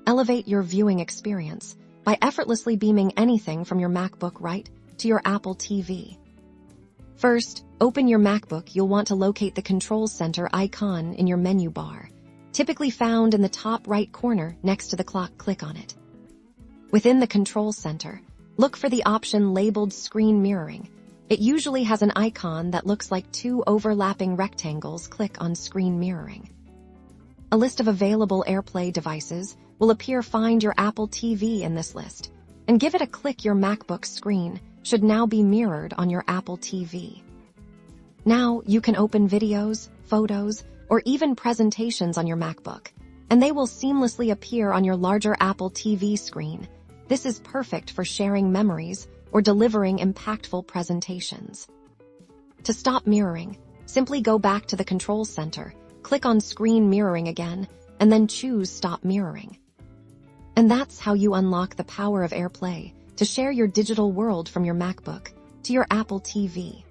Elevate your viewing experience by effortlessly beaming anything from your MacBook right to your Apple TV. First, open your MacBook. You'll want to locate the Control Center icon in your menu bar, typically found in the top right corner next to the clock. Click on it. Within the Control Center, look for the option labeled Screen Mirroring. It usually has an icon that looks like two overlapping rectangles. Click on Screen Mirroring. A list of available AirPlay devices will appear. Find your Apple TV in this list and give it a click. Your MacBook screen should now be mirrored on your Apple TV. Now you can open videos, photos, or even presentations on your MacBook, and they will seamlessly appear on your larger Apple TV screen. This is perfect for sharing memories or delivering impactful presentations. To stop mirroring, simply go back to the Control Center, click on Screen Mirroring again, and then choose Stop Mirroring. And that's how you unlock the power of AirPlay to share your digital world from your MacBook to your Apple TV.